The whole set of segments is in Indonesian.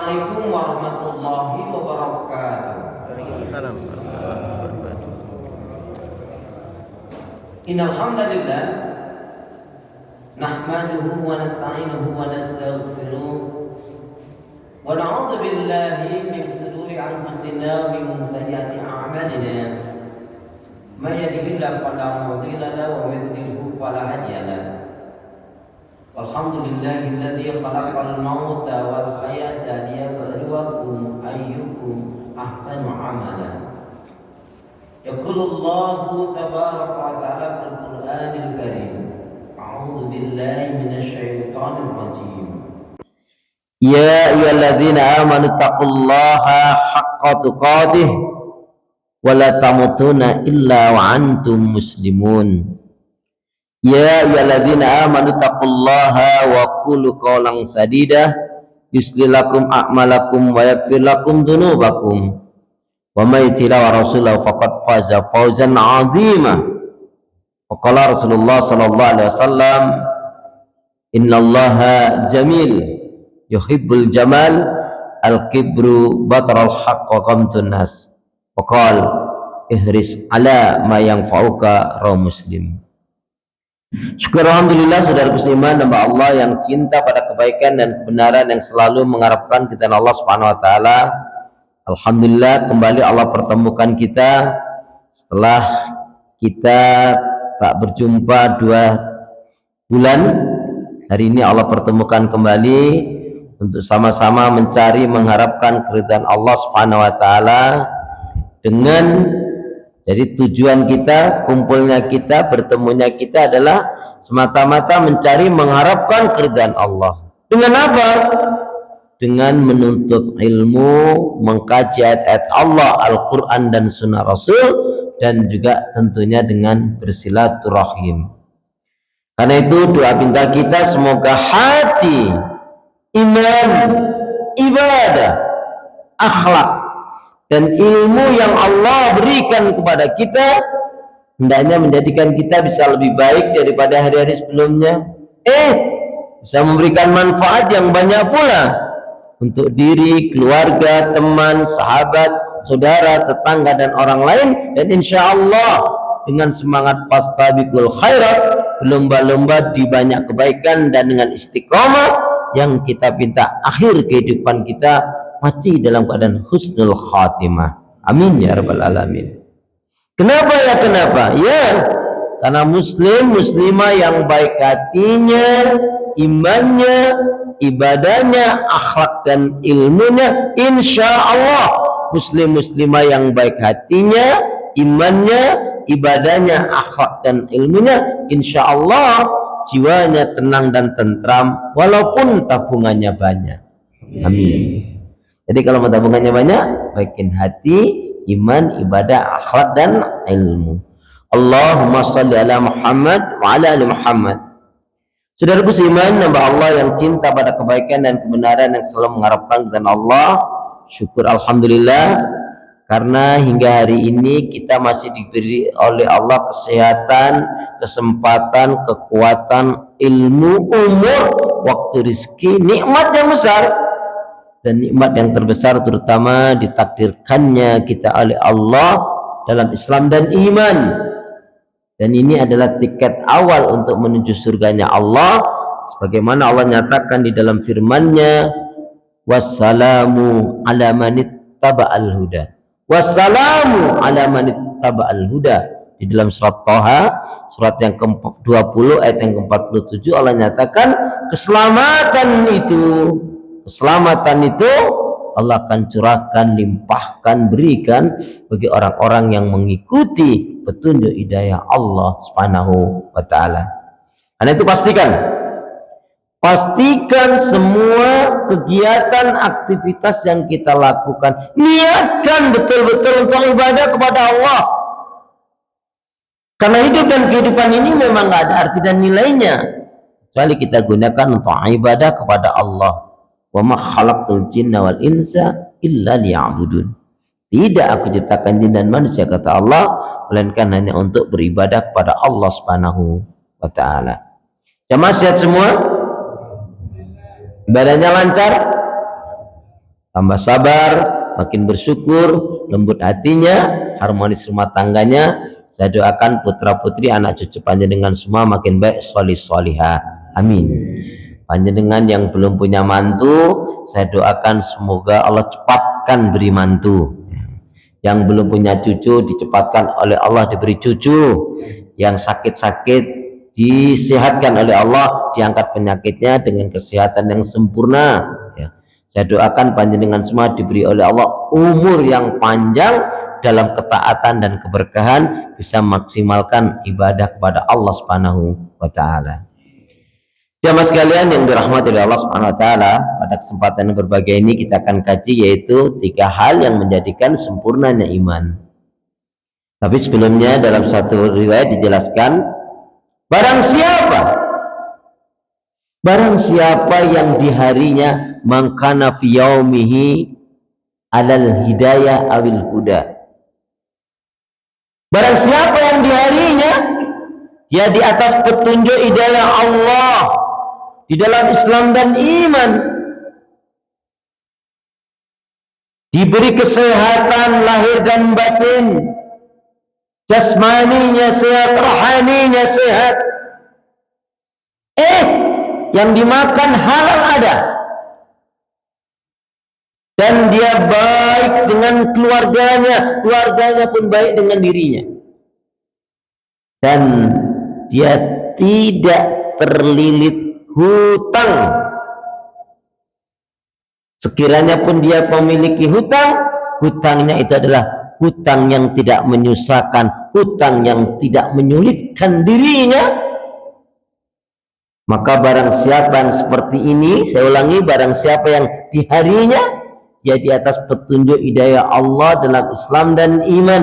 Assalamualaikum warahmatullahi wabarakatuh. Waalaikumsalam warahmatullahi wabarakatuh. Innal hamdalillah nahmaduhu wa nasta'inuhu wa nastaghfiruh wa na'udzu billahi min shururi anfusina wa min sayyiati a'malina. May yahdihillahu fala mudilla lahu wa may yudlilhu fala hadiya lahu. Alhamdulillahilladzi khalaqal mauta wal hayata liyabluwakum ayyukum ahsanu amala. Yaqulullahu tabaraka wa ta'ala fil Qur'anil Karim. A'udzu billahi minasy syaithanir rajim. Ya ayyuhalladzina amanu taqullaha haqqa tuqatih wa la tamutunna illa wa antum muslimun. Ya ayyuhalladzina amanu taqullaha wa qulu qawlan sadida yuslih lakum a'malakum wa yaghfir lakum dzunubakum wa may yuti' wa rasulahu faqad faza fawzan 'azima. Wa qala Rasulullah sallallahu alaihi wasallam, innallaha jamil yuhibbul jamal al-kibru batarul haqq wa qamtun nas. Wa qala ihris ala ma yanfa'uka rawahu Muslim. Syukur alhamdulillah saudara beriman hamba Allah yang cinta pada kebaikan dan kebenaran, yang selalu mengharapkan kita Allah Subhanahu wa taala. Alhamdulillah kembali Allah pertemukan kita setelah kita tak berjumpa 2 bulan. Hari ini Allah pertemukan kembali untuk sama-sama mencari mengharapkan keridhaan Allah Subhanahu wa taala. Jadi tujuan kita, kumpulnya kita, bertemunya kita adalah semata-mata mencari mengharapkan keridhaan Allah. Dengan apa? Dengan menuntut ilmu, mengkaji ayat-ayat Allah, Al-Quran dan Sunnah Rasul, dan juga tentunya dengan bersilaturahim. Karena itu doa pinta kita semoga hati, iman, ibadah, akhlak, dan ilmu yang Allah berikan kepada kita hendaknya menjadikan kita bisa lebih baik daripada hari-hari sebelumnya, bisa memberikan manfaat yang banyak pula untuk diri, keluarga, teman, sahabat, saudara, tetangga, dan orang lain. Dan insya Allah dengan semangat fastabiqul khairat, berlomba-lomba di banyak kebaikan, dan dengan istiqomah yang kita pinta akhir kehidupan kita mati dalam keadaan husnul khatimah. Amin ya rabbal alamin. Kenapa ya? Kenapa? Ya, karena muslim, muslimah yang baik hatinya, imannya, ibadahnya, akhlak dan ilmunya, insya Allah muslim, muslimah yang baik hatinya, imannya, ibadahnya, akhlak dan ilmunya, insya Allah jiwanya tenang dan tentram walaupun tabungannya banyak. Amin. Jadi kalau tabungannya banyak, baikin hati, iman, ibadah, akhlak dan ilmu. Allahumma shalli ala Muhammad wa ala ali Muhammad. Saudaraku seiman, hamba Allah yang cinta pada kebaikan dan kebenaran, yang selalu mengharapkan kepada Allah. Syukur alhamdulillah karena hingga hari ini kita masih diberi oleh Allah kesehatan, kesempatan, kekuatan, ilmu, umur, waktu, rizki, nikmat yang besar. Dan nikmat yang terbesar terutama ditakdirkannya kita oleh Allah dalam Islam dan iman. Dan ini adalah tiket awal untuk menuju surganya Allah, sebagaimana Allah nyatakan di dalam firman-Nya, wassalamu ala manittaba'al huda. Wassalamu ala manittaba'al huda. Di dalam surat Thaha, surat yang ke-20 ayat yang ke-47, Allah nyatakan keselamatan itu Allah akan curahkan, limpahkan, berikan bagi orang-orang yang mengikuti petunjuk hidayah Allah Subhanahu wa taala. Karena itu pastikan semua kegiatan, aktivitas yang kita lakukan, niatkan betul-betul untuk ibadah kepada Allah. Karena hidup dan kehidupan ini memang nggak ada arti dan nilainya kecuali kita gunakan untuk ibadah kepada Allah. Wa ma khalaqtul jinna wal insa illa liya'budun. Tidak aku ciptakan jin dan manusia, kata Allah, melainkan hanya untuk beribadah kepada Allah Subhanahu wa taala. Jamaah sehat semua? Ibadahnya lancar? tambah sabar, makin bersyukur, lembut hatinya, harmonis rumah tangganya. Saya doakan putra putri anak cucu panjenengan semua makin baik, solih solihah, amin. Panjenengan yang belum punya mantu, saya doakan semoga Allah cepatkan beri mantu. Yang belum punya cucu dicepatkan oleh Allah diberi cucu. Yang sakit-sakit disehatkan oleh Allah, diangkat penyakitnya dengan kesehatan yang sempurna. Ya. Saya doakan panjenengan semua diberi oleh Allah umur yang panjang dalam ketaatan dan keberkahan, bisa maksimalkan ibadah kepada Allah Subhanahu wa taala. Jamaah sekalian yang dirahmati oleh Allah Subhanahu wa taala, pada kesempatan yang berbahagia ini kita akan kaji yaitu 3 hal yang menjadikan sempurnanya iman. Tapi sebelumnya dalam satu riwayat dijelaskan, barang siapa yang di harinya mangkana fi yaumihi alal hidayah awil huda. Barang siapa yang di harinya dia di atas petunjuk hidayah Allah, di dalam Islam dan iman, diberi kesehatan lahir dan batin, jasmaninya sehat, rohaninya sehat, yang dimakan halal ada, dan dia baik dengan keluarganya pun baik dengan dirinya, dan dia tidak terlilit hutang. Sekiranya pun dia memiliki hutang, hutangnya itu adalah hutang yang tidak menyusahkan, hutang yang tidak menyulitkan dirinya. Maka barang siapa yang seperti ini, saya ulangi, barang siapa yang di harinya dia di atas petunjuk hidayah Allah dalam Islam dan iman,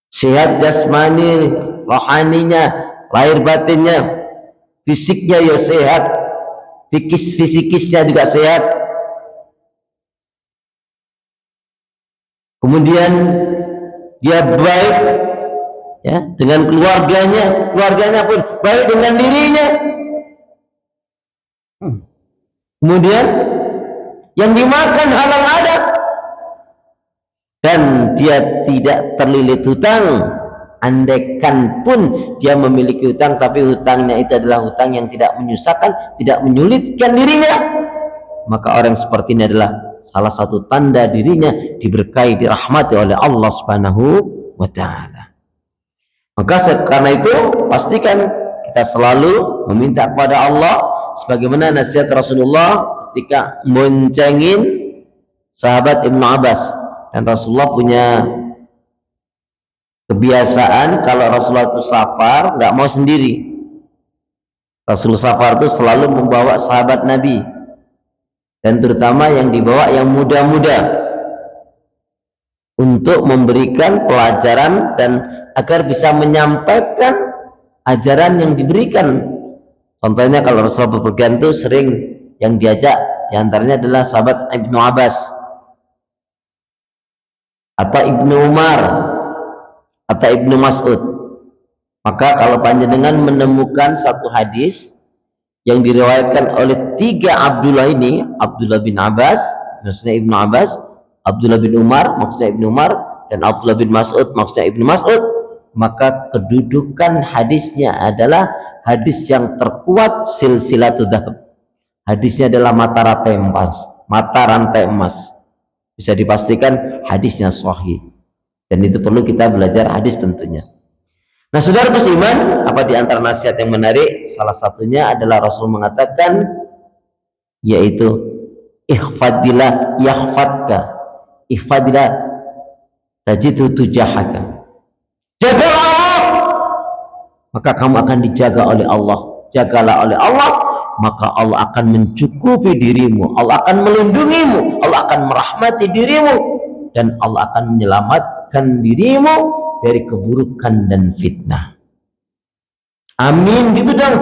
sehat jasmani, rohaninya, lahir batinnya, fisiknya ya sehat, fisikisnya juga sehat, kemudian dia baik ya dengan keluarganya pun baik dengan dirinya, kemudian yang dimakan halal ada, dan dia tidak terlilit hutang. Andaikan pun dia memiliki hutang, tapi hutangnya itu adalah hutang yang tidak menyusahkan, tidak menyulitkan dirinya, maka orang seperti ini adalah salah satu tanda dirinya diberkahi, dirahmati oleh Allah Subhanahu wa taala. Maka karena itu pastikan kita selalu meminta kepada Allah, sebagaimana nasihat Rasulullah ketika boncengin sahabat Ibnu Abbas. Dan Rasulullah punya kebiasaan kalau Rasulullah itu safar nggak mau sendiri. Rasulullah safar itu selalu membawa sahabat Nabi, dan terutama yang dibawa yang muda-muda, untuk memberikan pelajaran dan agar bisa menyampaikan ajaran yang diberikan. Contohnya kalau Rasulullah bepergian itu sering yang diajak diantaranya adalah sahabat Ibnu Abbas atau Ibnu Umar atau Ibnu Mas'ud. Maka kalau panjenengan menemukan satu hadis yang diriwayatkan oleh 3 Abdullah ini, Abdullah bin Abbas maksudnya Ibnu Abbas, Abdullah bin Umar maksudnya Ibnu Umar, dan Abdullah bin Mas'ud maksudnya Ibnu Mas'ud, maka kedudukan hadisnya adalah hadis yang terkuat, silsilatul dzahab. Hadisnya adalah mata rantai emas. Bisa dipastikan hadisnya sahih. Dan itu perlu kita belajar hadis tentunya. Nah, saudara beriman, apa di antara nasihat yang menarik? Salah satunya adalah Rasul mengatakan, yaitu ihfadillah yahfadka, ihfadillah tajidhu tujahaka. Jagalah Allah, maka kamu akan dijaga oleh Allah. Jagalah oleh Allah, maka Allah akan mencukupi dirimu, Allah akan melindungimu, Allah akan merahmati dirimu, dan Allah akan menyelamatkan dirimu dari keburukan dan fitnah. Amin, gitu dong.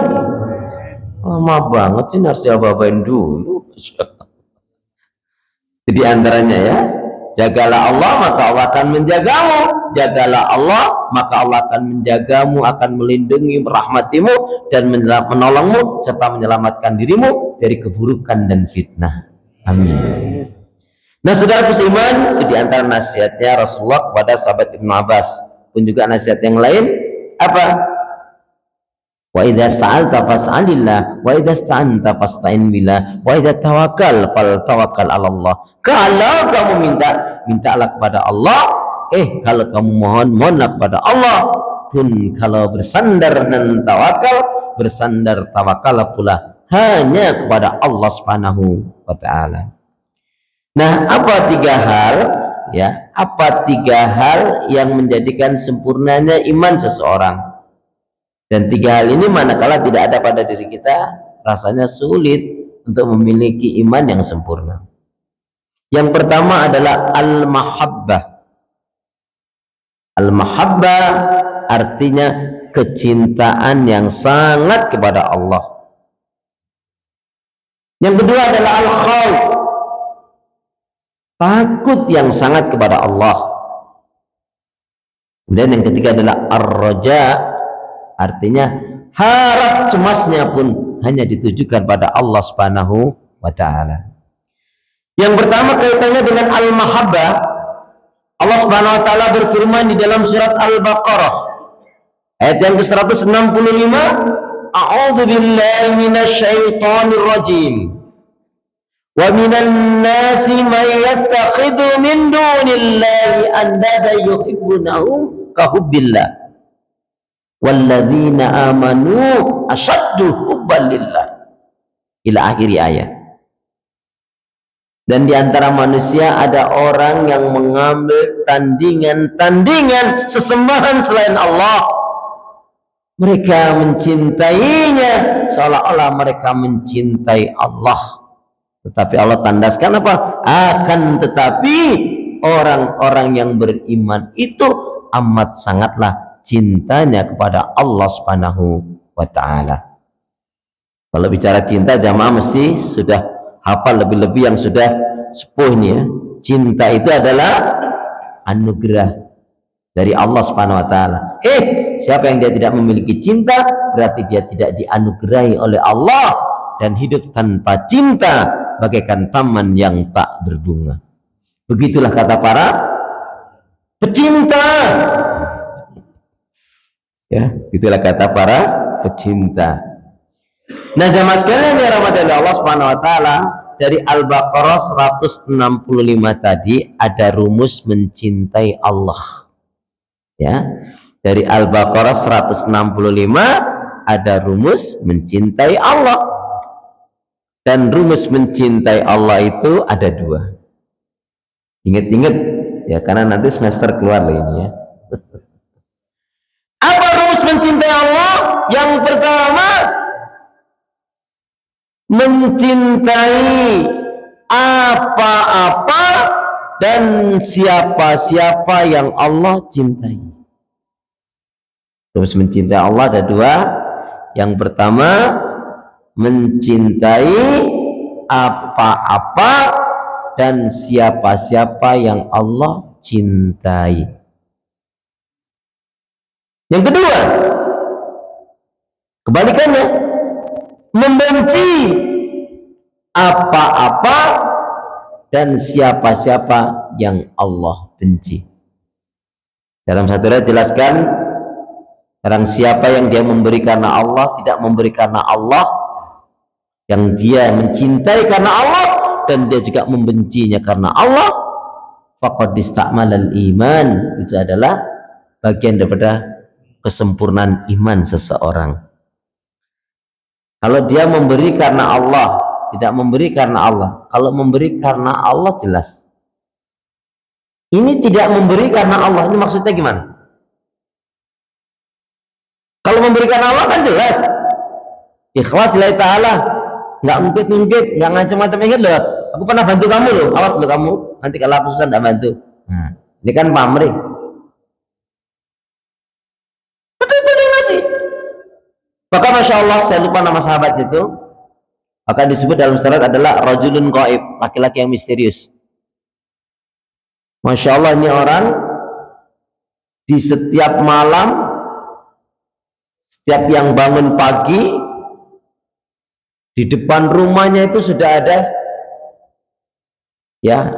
Lama banget sih, harus diapa-apain dulu. Jadi antaranya ya, jagalah Allah maka Allah akan menjagamu, jagalah Allah maka Allah akan menjagamu, akan melindungi, merahmatimu, dan menolongmu serta menyelamatkan dirimu dari keburukan dan fitnah. Amin. Nah, saudara seiman, itu diantara nasihatnya Rasulullah kepada sahabat Ibnu Abbas. Pun juga nasihat yang lain apa? Wa idza sa'alta fas'alillah, wa idza sta'anta fasta'in billah, wa idza tawakkal fal tawakkal 'ala Allah. Kalau kamu mintalah kepada Allah. Kalau kamu mohonlah kepada Allah. Pun kalau bersandar dan tawakal pula hanya kepada Allah Subhanahu wa taala. Nah, apa tiga hal yang menjadikan sempurnanya iman seseorang? Dan tiga hal ini manakala tidak ada pada diri kita, rasanya sulit untuk memiliki iman yang sempurna. Yang pertama adalah al-mahabbah. Al-mahabbah artinya kecintaan yang sangat kepada Allah. Yang kedua adalah al-khauf, takut yang sangat kepada Allah. Kemudian yang ketiga adalah ar-raja, artinya harap cemasnya pun hanya ditujukan pada Allah Subhanahu wa taala. Yang pertama kaitannya dengan al-mahabbah. Allah Subhanahu wa taala berfirman di dalam surat Al-Baqarah ayat yang ke-165, A'udzu billahi minasyaitonir rajim. Wa minan nasi man yattakhidhu min dunillahi andada yuhibbunahum ka hubbillah. Walladzina amanu asyaddu hubban lillah. Ila akhir ayat. Dan di antara manusia ada orang yang mengambil tandingan sesembahan selain Allah. Mereka mencintainya seolah-olah mereka mencintai Allah. Tetapi Allah tandaskan apa? Akan tetapi orang-orang yang beriman itu amat sangatlah cintanya kepada Allah Subhanahu wa taala. Kalau bicara cinta, jamaah mesti sudah hafal, lebih-lebih yang sudah sepuh ini ya. Cinta itu adalah anugerah dari Allah Subhanahu wa taala. Siapa yang dia tidak memiliki cinta, berarti dia tidak dianugerahi oleh Allah, dan hidup tanpa cinta bagaikan taman yang tak berbunga. Begitulah kata para pecinta. Ya, itulah kata para pecinta. Nah, jamaah sekalian yang dirahmati oleh Allah Subhanahu wa taala, dari Al-Baqarah 165 tadi ada rumus mencintai Allah. Ya. Dari Al-Baqarah 165 ada rumus mencintai Allah. Dan rumus mencintai Allah itu ada dua. Ingat-ingat ya, karena nanti semester keluar lah ini ya. Apa rumus mencintai Allah? Yang pertama, mencintai apa-apa dan siapa-siapa yang Allah cintai. Terus mencintai Allah ada dua. Yang pertama, mencintai apa-apa dan siapa-siapa yang Allah cintai. Yang kedua, kebalikannya, membenci apa-apa dan siapa-siapa yang Allah benci. Dalam satu ayat jelaskan, barang siapa yang dia memberi karena Allah, tidak memberi karena Allah, yang dia mencintai karena Allah dan dia juga membencinya karena Allah, faqad istakmalal iman, itu adalah bagian daripada kesempurnaan iman seseorang. Kalau dia memberi karena Allah, tidak memberi karena Allah. Kalau memberi karena Allah jelas. Ini tidak memberi karena Allah, ini maksudnya gimana? Kalau memberi karena Allah kan jelas. Ikhlas lillahi ta'ala. Nggak ungkit-ungkit, nggak ngacem-ngacem. Ingat loh, aku pernah bantu kamu loh. Awas loh kamu, nanti kalau aku susah nggak bantu. Nah, ini kan pamrih. Betul-betul dia ngasih. Maka Masya Allah, saya lupa nama sahabat itu, akan disebut dalam surat adalah rajulun qaib, laki-laki yang misterius. Masya Allah, ini orang di setiap malam, setiap yang bangun pagi, di depan rumahnya itu sudah ada ya,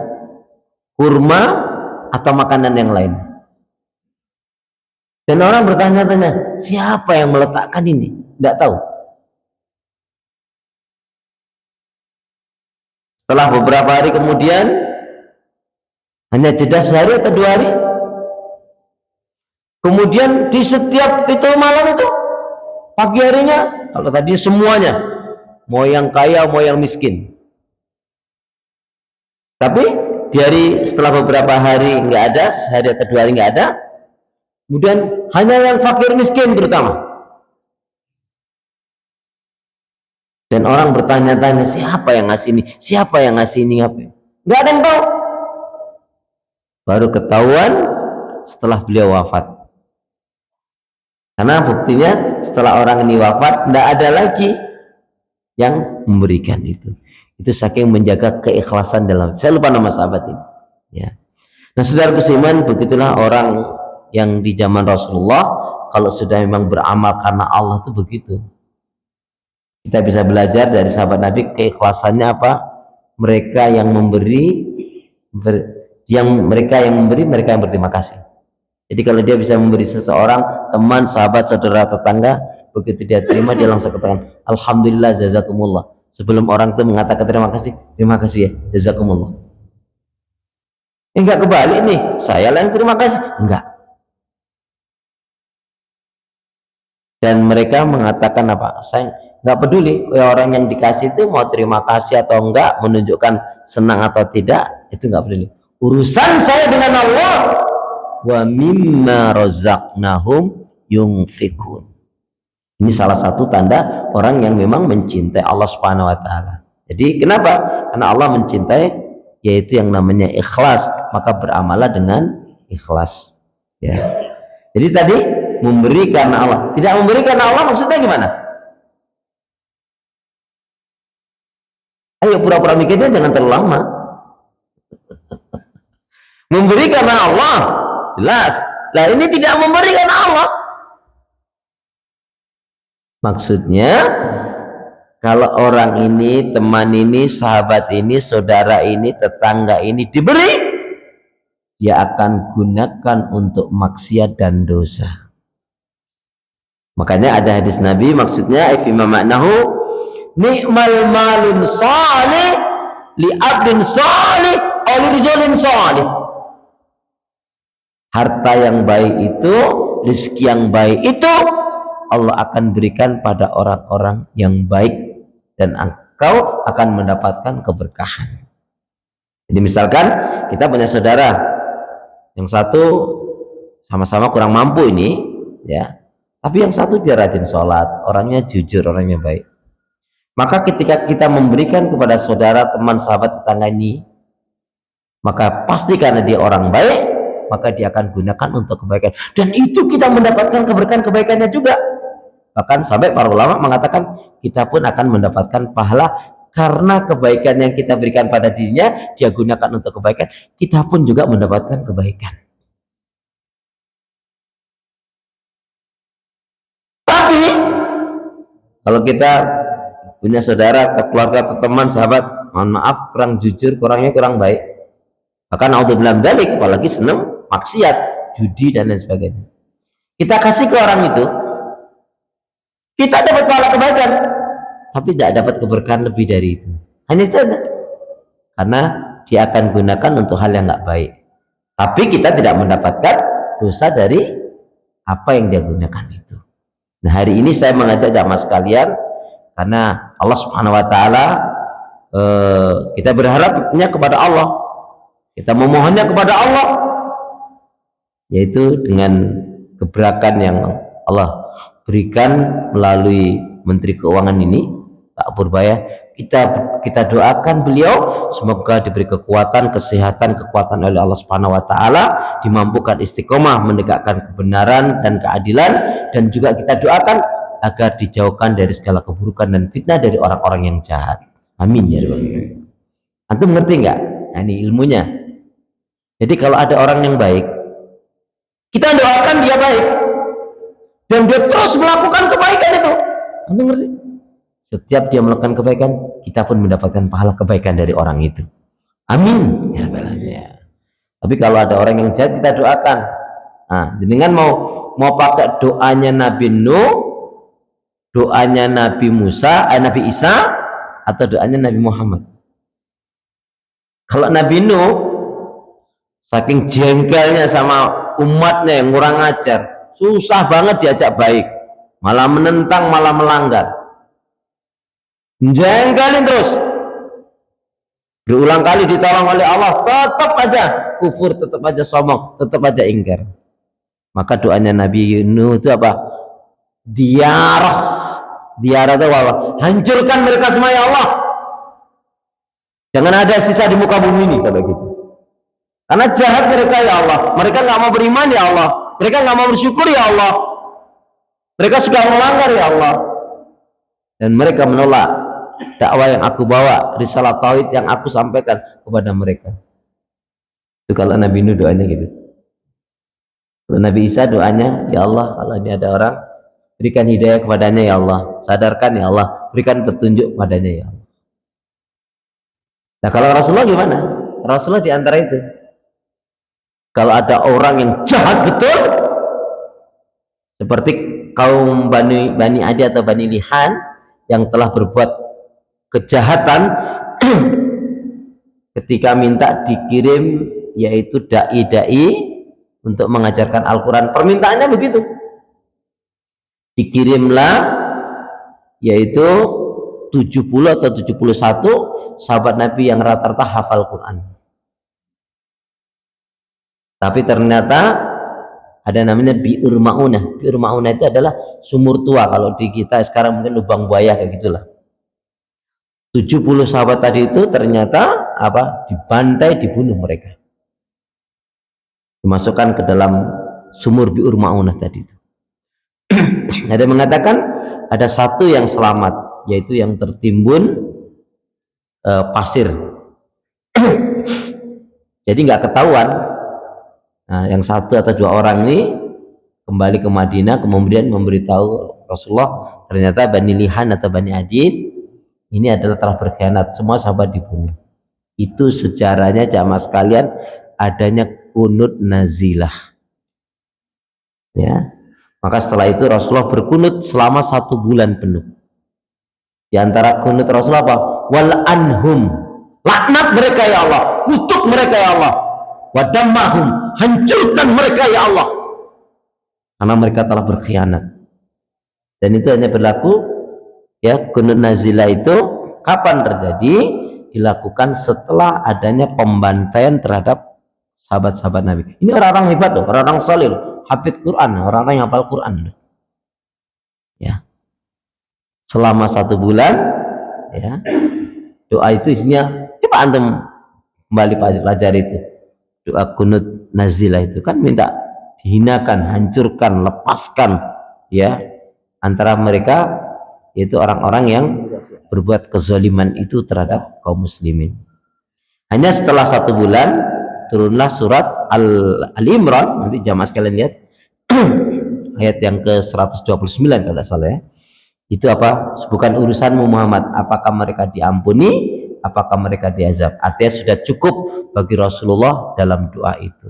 kurma atau makanan yang lain. Dan orang bertanya-tanya, siapa yang meletakkan ini? Tidak tahu. Setelah beberapa hari kemudian, hanya jeda sehari atau 2 hari, kemudian di setiap itu malam itu, pagi harinya, kalau tadi semuanya, mau yang kaya, mau yang miskin. Tapi di hari setelah beberapa hari nggak ada, sehari atau 2 hari nggak ada, kemudian hanya yang fakir miskin terutama. Dan orang bertanya-tanya, siapa yang ngasih ini? Siapa yang ngasih ini? Nggak ada yang tahu. Baru ketahuan setelah beliau wafat. Karena buktinya setelah orang ini wafat, tidak ada lagi yang memberikan itu. Itu saking menjaga keikhlasan dalam. Saya lupa nama sahabat ini. Ya. Nah, saudara seiman, begitulah orang yang di zaman Rasulullah, kalau sudah memang beramal karena Allah itu begitu. Kita bisa belajar dari sahabat Nabi keikhlasannya apa? Mereka yang memberi, mereka yang berterima kasih. Jadi kalau dia bisa memberi seseorang, teman, sahabat, saudara, tetangga, begitu dia terima, dia langsung katakan alhamdulillah jazakumullah. Sebelum orang itu mengatakan terima kasih ya jazakumullah. Enggak kebalik nih, saya yang terima kasih, enggak. Dan mereka mengatakan apa? Saya nggak peduli orang yang dikasih itu mau terima kasih atau enggak, menunjukkan senang atau tidak, itu nggak peduli. Urusan saya dengan Allah, wa mimma razaqnahum yunfikun. Ini salah satu tanda orang yang memang mencintai Allah Subhanahu wa taala. Jadi kenapa? Karena Allah mencintai, yaitu yang namanya ikhlas, maka beramalah dengan ikhlas. Ya. Jadi tadi memberi karena Allah, tidak memberi karena Allah maksudnya gimana? Ayo pura-pura mikirnya jangan terlalu lama. Memberi karena Allah, jelas. Nah ini tidak memberi karena Allah. Maksudnya, kalau orang ini, teman ini, sahabat ini, saudara ini, tetangga ini diberi, dia akan gunakan untuk maksiat dan dosa. Makanya ada hadis Nabi, maksudnya ifima maknahu, ni'mal malun salih li abdin salih aw li rijulin salih. Harta yang baik itu, rezeki yang baik itu Allah akan berikan pada orang-orang yang baik, dan engkau akan mendapatkan keberkahan. Jadi misalkan kita punya saudara yang satu sama-sama kurang mampu ini, ya, tapi yang satu dia rajin sholat, orangnya jujur, orangnya baik. Maka ketika kita memberikan kepada saudara, teman, sahabat, tetangga ini, maka pasti karena dia orang baik, maka dia akan gunakan untuk kebaikan, dan itu kita mendapatkan kebaikannya juga. Bahkan sampai para ulama mengatakan kita pun akan mendapatkan pahala karena kebaikan yang kita berikan pada dirinya, dia gunakan untuk kebaikan, kita pun juga mendapatkan kebaikan. Tapi kalau kita punya saudara, atau keluarga, atau teman, sahabat, mohon maaf, kurang jujur, orangnya kurang baik, bahkan naudzubillah dzalik, apalagi senang maksiat, judi dan lain sebagainya, kita kasih ke orang itu, kita dapat pahala kebaikan, tapi tidak dapat keberkahan lebih dari itu. Hanya itu saja. Karena dia akan gunakan untuk hal yang nggak baik, tapi kita tidak mendapatkan dosa dari apa yang dia gunakan itu. Nah, hari ini saya mengajak jamaah sekalian, karena Allah Subhanahu wa taala, kita berharapnya kepada Allah, kita memohonnya kepada Allah, yaitu dengan keberkahan yang Allah berikan melalui Menteri Keuangan ini, Pak Purbaya. Kita doakan beliau semoga diberi kekuatan, kesehatan, kekuatan oleh Allah Subhanahu wa taala, dimampukan istiqomah menegakkan kebenaran dan keadilan, dan juga kita doakan agar dijauhkan dari segala keburukan dan fitnah dari orang-orang yang jahat. Amin ya rabbal alamin. Antum ngerti nggak? Nah, ini ilmunya. Jadi kalau ada orang yang baik, kita doakan dia baik, dan dia terus melakukan kebaikan itu. Antum ngerti? Setiap dia melakukan kebaikan, kita pun mendapatkan pahala kebaikan dari orang itu. Amin ya rabbal alamin. Ya. Tapi kalau ada orang yang jahat kita doakan. Nah, dengan mau pakai doanya Nabi Nuh, doanya Nabi Musa, Nabi Isa, atau doanya Nabi Muhammad. Kalau Nabi Nuh saking jengkelnya sama umatnya yang kurang ajar, susah banget diajak baik, malah menentang, malah melanggar, jengkelin terus. Berulang kali ditolong oleh Allah, tetap aja kufur, tetap aja sombong, tetap aja ingkar. Maka doanya Nabi Nuh itu apa? Diarah itu Allah, hancurkan mereka semua ya Allah, jangan ada sisa di muka bumi ini, kata gitu. Karena jahat mereka ya Allah, mereka nggak mau beriman ya Allah, mereka nggak mau bersyukur ya Allah, mereka sudah melanggar ya Allah, dan mereka menolak dakwah yang aku bawa, risalah tauhid yang aku sampaikan kepada mereka. Itu kalau Nabi Nuh doanya gitu. Kalau Nabi Isa doanya, ya Allah, kalau ini ada orang, berikan hidayah kepadanya ya Allah, sadarkan ya Allah, berikan petunjuk kepadanya ya Allah. Nah kalau Rasulullah gimana? Rasulullah diantara itu. Kalau ada orang yang jahat betul, seperti kaum Bani Adi atau Bani Lihan yang telah berbuat kejahatan, ketika minta dikirim yaitu dai-dai untuk mengajarkan Al-Quran, permintaannya begitu, dikirimlah yaitu 70 atau 71 sahabat Nabi yang rata-rata hafal Quran. Tapi ternyata ada namanya bi'ur ma'unah. Bi'ur ma'unah itu adalah sumur tua, kalau di kita sekarang mungkin lubang buaya kayak gitulah. 70 sahabat tadi itu ternyata apa? Dibantai, dibunuh mereka, dimasukkan ke dalam sumur bi'ur ma'unah tadi itu. Ada yang mengatakan ada satu yang selamat, yaitu yang tertimbun pasir. Jadi nggak ketahuan. Nah, yang satu atau dua orang ini kembali ke Madinah, kemudian memberitahu Rasulullah, ternyata Bani Lihan atau Bani Adin ini adalah telah berkhianat, semua sahabat dibunuh. Itu sejarahnya jamaah sekalian, adanya kunut nazilah. Ya, maka setelah itu Rasulullah berkunut selama 1 bulan penuh. Di antara kunut Rasulullah apa? Wal anhum, laknat mereka ya Allah, kutuk mereka ya Allah, wadammahum, hancurkan mereka ya Allah, karena mereka telah berkhianat. Dan itu hanya berlaku ya, kunut nazilah itu kapan terjadi? Dilakukan setelah adanya pembantaian terhadap sahabat-sahabat Nabi. Ini orang-orang hebat loh, orang-orang saleh, hafid Quran, orang-orang yang hafal Quran. Ya, selama 1 bulan, ya, doa itu isinya, coba antum kembali pelajari itu, doa kunut nazilah itu kan minta dihinakan, hancurkan, lepaskan, ya, antara mereka, yaitu orang-orang yang berbuat kezaliman itu terhadap kaum muslimin. Hanya setelah 1 bulan turunlah surat Al-Imran, nanti jamaah sekalian lihat ayat yang ke-129 kalau tidak salah ya. Itu apa? Bukan urusanmu Muhammad, apakah mereka diampuni, apakah mereka diazab. Artinya sudah cukup bagi Rasulullah dalam doa itu.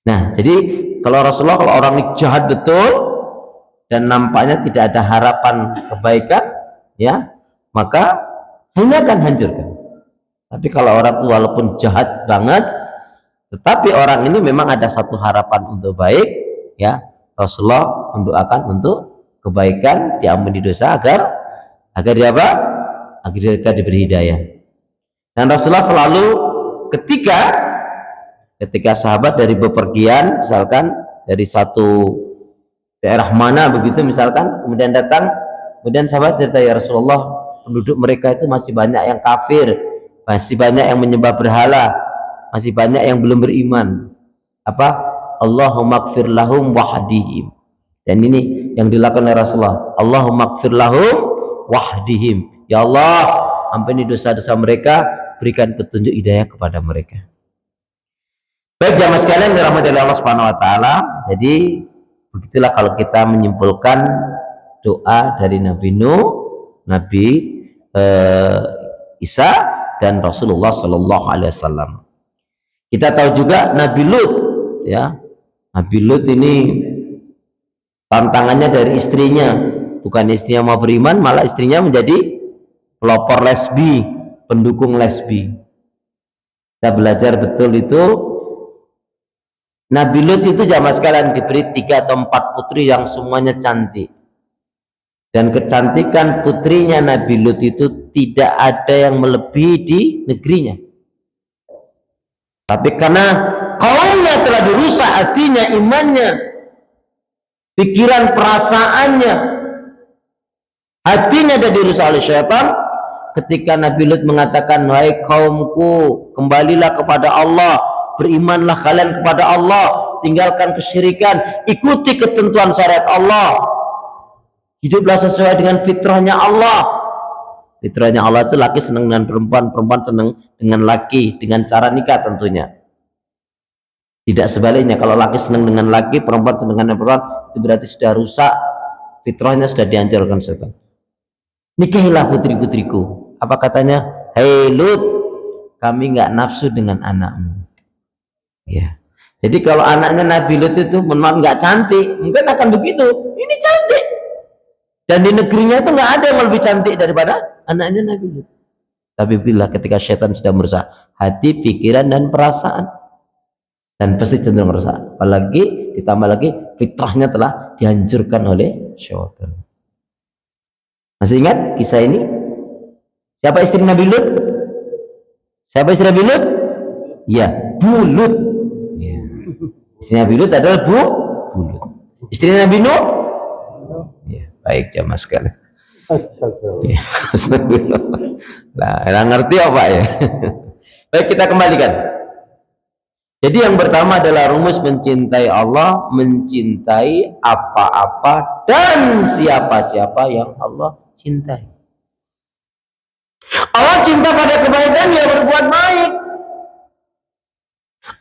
Nah, jadi kalau Rasulullah, kalau orang ini jahat betul dan nampaknya tidak ada harapan kebaikan, ya, maka hinakan, hancurkan. Tapi kalau orang itu walaupun jahat banget, tetapi orang ini memang ada satu harapan untuk baik, ya, Rasulullah mendoakan untuk kebaikan, diampuni dosa, agar dia apa? Agar dia diberi hidayah. Dan Rasulullah selalu ketika sahabat dari bepergian, misalkan dari satu daerah mana begitu misalkan, kemudian datang, kemudian sahabat cerita, ya Rasulullah, penduduk mereka itu masih banyak yang kafir, masih banyak yang menyembah berhala, masih banyak yang belum beriman. Apa? Allahumma gfir lahum wahdihim. Dan ini yang dilakukan oleh Rasulullah, Allahumma gfir lahum wahdihim, ya Allah, ampuni dosa-dosa mereka, berikan petunjuk hidayah kepada mereka. Baik jamaah sekalian dirahmati Allah Subhanahu wa taala. Jadi begitulah kalau kita menyimpulkan doa dari Nabi Nuh, Nabi Isa, dan Rasulullah Shallallahu Alaihi Wasallam. Kita tahu juga Nabi Lut, ya. Nabi Lut ini tantangannya dari istrinya, bukan istrinya mau beriman, malah istrinya menjadi pelopor lesbi, pendukung lesbi. Kita belajar betul itu. Nabi Lut itu jamaah sekalian diberi 3 atau 4 putri yang semuanya cantik. Dan kecantikan putrinya Nabi Lut itu tidak ada yang melebihi di negerinya. Tapi karena kaumnya telah dirusak hatinya, imannya, pikiran, perasaannya, hatinya sudah dirusak oleh syaitan. Ketika Nabi Lut mengatakan, wahai kaumku, kembalilah kepada Allah, berimanlah kalian kepada Allah, tinggalkan kesyirikan, ikuti ketentuan syariat Allah, hiduplah sesuai dengan fitrahnya Allah. Fitrahnya Allah itu laki senang dengan perempuan, perempuan senang dengan laki, dengan cara nikah tentunya. Tidak sebaliknya, kalau laki senang dengan laki, perempuan senang dengan perempuan, itu berarti sudah rusak, fitrahnya sudah dihancurkan setan. Nikahilah putri-putriku. Apa katanya? Hei Lut, kami nggak nafsu dengan anakmu. Ya. Jadi kalau anaknya Nabi Lut itu memang nggak cantik, mungkin akan begitu. Ini cantik. Dan di negerinya itu nggak ada yang lebih cantik daripada anaknya Nabi Lut. Tapi bila ketika syaitan sudah merusak hati, pikiran, dan perasaan, dan pasti cenderung merusak. Apalagi ditambah lagi fitrahnya telah dihancurkan oleh syaitan. Masih ingat kisah ini? Siapa istri Nabi Lut? Siapa istri Nabi Lut? Ya, Bu Lut. Ya. Istri Nabi Lut adalah Bu Lut. Istri Nabi Nuh? Ya, baik jamaah sekalian. Ya, astagfirullah. Nah, ngerti apa ya? Baik, kita kembalikan. Jadi yang pertama adalah rumus mencintai Allah, mencintai apa-apa dan siapa-siapa yang Allah cintai. Allah cinta pada kebaikan, ya berbuat baik.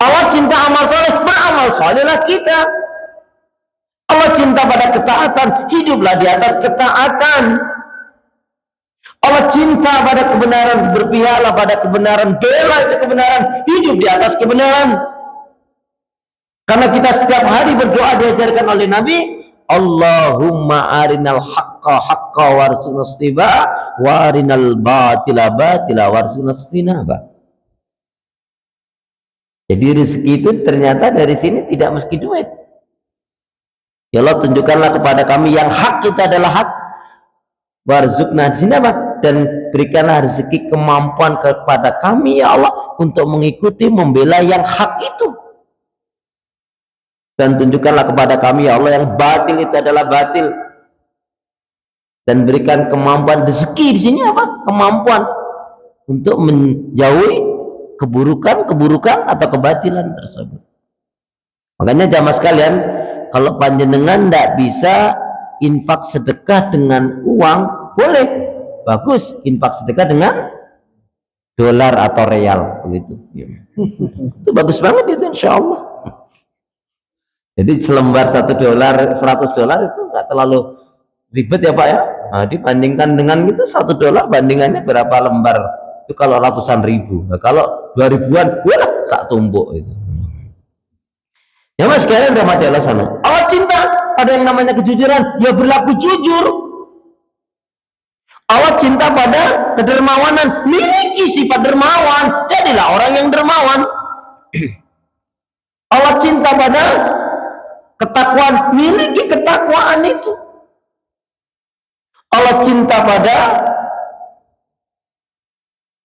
Allah cinta amal soleh, beramal solehlah kita. Allah cinta pada ketaatan, hiduplah di atas ketaatan. Allah cinta pada kebenaran, berpihaklah pada kebenaran, bela itu kebenaran, hidup di atas kebenaran. Karena kita setiap hari berdoa diajarkan oleh Nabi, Allahumma arinal haqqa haqqa warzuqna ittiba'a wa arinal batila batila warzuqna ijtinaba. Jadi rezeki itu ternyata dari sini tidak mesti duit. Ya Allah, tunjukkanlah kepada kami yang hak itu adalah hak. Warzuqna, di sini apa? Dan berikanlah rezeki kemampuan kepada kami ya Allah untuk mengikuti, membela yang hak itu. Dan tunjukkanlah kepada kami ya Allah yang batil itu adalah batil. Dan berikan kemampuan, rezeki di sini apa? Kemampuan untuk menjauhi keburukan atau kebatilan tersebut. Makanya jamaah sekalian, kalau panjenengan tidak bisa infak sedekah dengan uang, boleh, bagus. Infak sedekah dengan dolar atau real, begitu. Itu bagus banget itu, insya Allah. Jadi selembar $1, $100 itu nggak terlalu ribet ya Pak ya. Nah, dibandingkan dengan itu $1 bandingannya berapa lembar? Itu kalau ratusan ribu. Nah, kalau 2000-an, wah, sak tumbuk itu. Ya mas, sekalian rahmati Allah SWT. Allah cinta pada yang namanya kejujuran, ya berlaku jujur. Allah cinta pada kedermawanan, miliki sifat dermawan, jadilah orang yang dermawan. Allah cinta pada ketakwaan, miliki ketakwaan itu. Allah cinta pada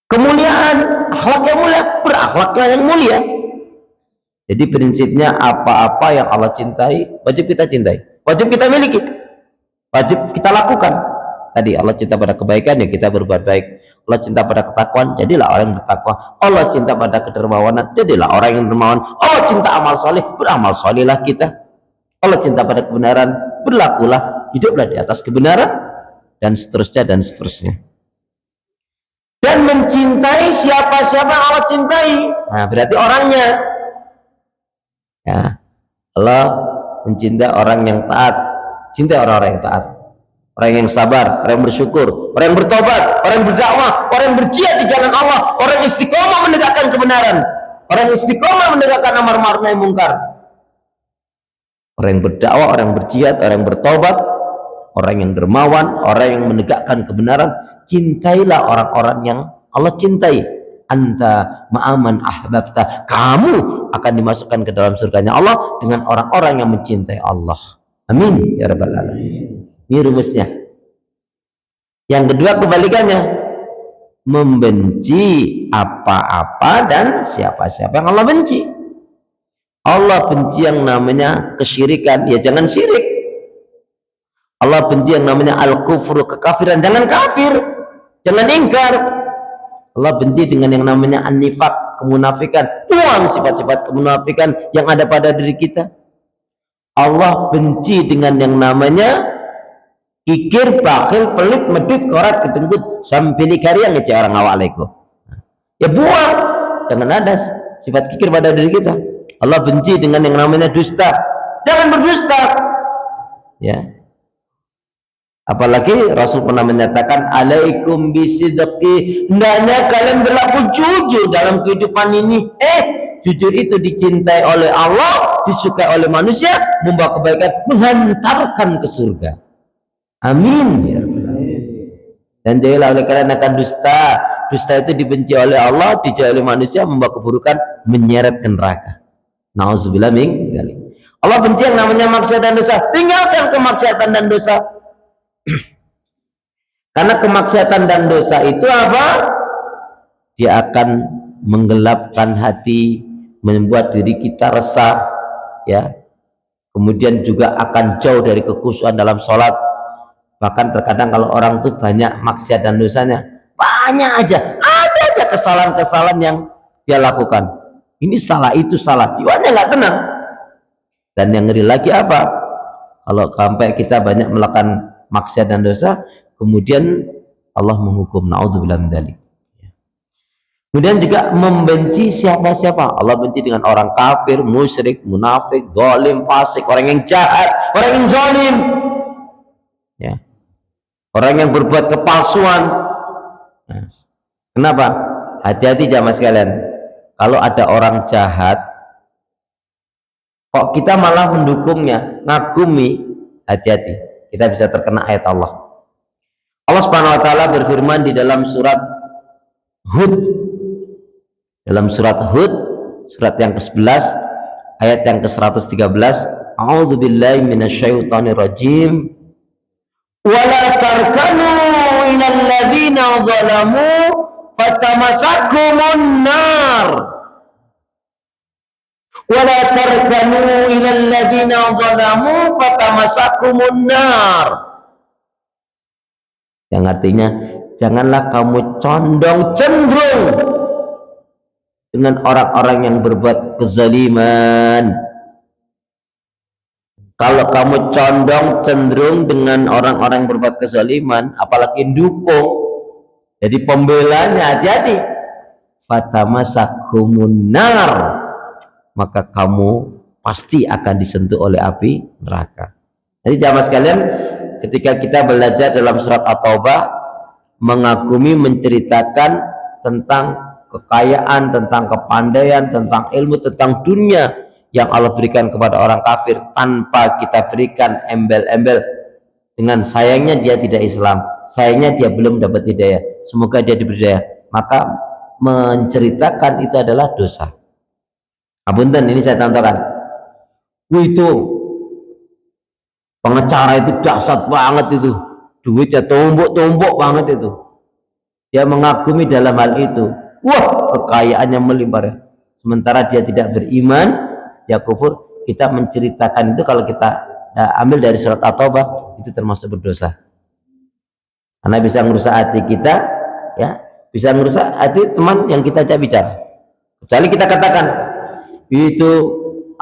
kemuliaan, akhlak yang mulia, berakhlaklah yang mulia. Jadi prinsipnya apa-apa yang Allah cintai, wajib kita cintai, wajib kita miliki, wajib kita lakukan. Tadi Allah cinta pada kebaikan, ya kita berbuat baik. Allah cinta pada ketakwaan, jadilah orang yang bertakwa. Allah cinta pada kedermawanan, jadilah orang yang dermawan. Allah cinta amal soleh, beramal solehlah kita. Allah cinta pada kebenaran, berlakulah, hiduplah di atas kebenaran, dan seterusnya dan seterusnya. Dan mencintai siapa-siapa yang Allah cintai. Nah, berarti orangnya. Ya, Allah mencintai orang yang taat, cintai orang-orang yang taat. orang yang sabar, orang yang bersyukur, orang yang bertobat, orang yang berdakwah, orang yang berjihad di jalan Allah, orang yang istiqomah menegakkan kebenaran, orang yang istiqomah menegakkan amar ma'ruf nahi munkar, orang yang berdakwah, orang yang berjihad, orang yang bertobat, orang yang dermawan, orang yang menegakkan kebenaran. Cintailah orang-orang yang Allah cintai. Anta ma'aman ahbabta, kamu akan dimasukkan ke dalam surganya Allah dengan orang-orang yang mencintai Allah. Amin ya rabbal alamin. Ini rumusnya. Yang kedua kebalikannya, membenci apa-apa dan siapa-siapa yang Allah benci. Allah benci yang namanya kesyirikan, ya jangan syirik. Allah benci yang namanya al-kufru, kekafiran, jangan kafir, jangan ingkar. Allah benci dengan yang namanya an-nifaq, kemunafikan, buang sifat-sifat kemunafikan yang ada pada diri kita. Allah benci dengan yang namanya kikir, bakhil, pelit, medit, korat, ketenggut, sampili karya ngecek orang awalaikum. Ya buang, jangan ada sifat kikir pada diri kita. Allah benci dengan yang namanya dusta, jangan berdusta. Ya. Apalagi Rasul pernah menyatakan alaikum bisidqi, hendaknya kalian berlaku jujur dalam kehidupan ini. Jujur itu dicintai oleh Allah, disukai oleh manusia, membawa kebaikan, menghantarkan ke surga. Amin ya rabbal alamin. Dan jauhilah oleh kalian akan dusta. Dusta itu dibenci oleh Allah, dijauhi oleh manusia, membawa keburukan, menyeret ke neraka. Nauzubillah min dzalik. Allah benci yang namanya maksiat dan dosa. Tinggalkan kemaksiatan dan dosa. Karena kemaksiatan dan dosa itu apa? Dia akan menggelapkan hati, membuat diri kita resah, ya. Kemudian juga akan jauh dari kekhusyuan dalam sholat. Bahkan terkadang kalau orang itu banyak maksiat dan dosanya, banyak aja, ada aja kesalahan-kesalahan yang dia lakukan. Ini salah, itu salah, jiwanya nggak tenang. Dan yang ngeri lagi apa? Kalau sampai kita banyak melakukan maksiat dan dosa, kemudian Allah menghukum. Naudzubillah min dzalik. Kemudian juga membenci siapa-siapa. Allah benci dengan orang kafir, musyrik, munafik, zalim, fasik, orang yang jahat, orang yang zalim, ya, orang yang berbuat kepalsuan. Nah, kenapa? Hati-hati jamaah sekalian. Kalau ada orang jahat, kok kita malah mendukungnya, ngagumi, hati-hati. Kita bisa terkena ayat Allah. Allah Subhanahu wa taala berfirman di dalam surat Hud. Dalam surat Hud, surat yang ke-11, ayat yang ke-113, A'udzubillahi minasyaitonir rajim. Wala tarkanu ilal ladzina zalamu fatamasakumun nar. Wala tarkanu ilal ladzina zalamu fatamasakumun nar. Yang artinya, janganlah kamu condong cenderung dengan orang-orang yang berbuat kezaliman. Kalau kamu condong cenderung dengan orang-orang yang berbuat kezaliman, apalagi dukung, jadi pembelanya, hati-hati. Fatamasakumun nar, maka kamu pasti akan disentuh oleh api neraka. Jadi jamaah sekalian, ketika kita belajar dalam surat At-Taubah, mengagumi, menceritakan tentang kekayaan, tentang kepandaian, tentang ilmu, tentang dunia yang Allah berikan kepada orang kafir, tanpa kita berikan embel-embel dengan sayangnya dia tidak Islam, sayangnya dia belum dapat hidayah, semoga dia diberi hidayah, maka menceritakan itu adalah dosa. Apunten, ini saya contohkan. Itu pengacara itu dahsyat banget itu, duitnya tumpuk-tumpuk banget itu. Dia mengagumi dalam hal itu. Wah, kekayaannya melimpah. Sementara dia tidak beriman, dia kufur. Kita menceritakan itu, kalau kita ambil dari surat At-Taubah, itu termasuk berdosa. Karena bisa merusak hati kita, ya, bisa merusak hati teman yang kita ajak bicara. Kecuali kita katakan, itu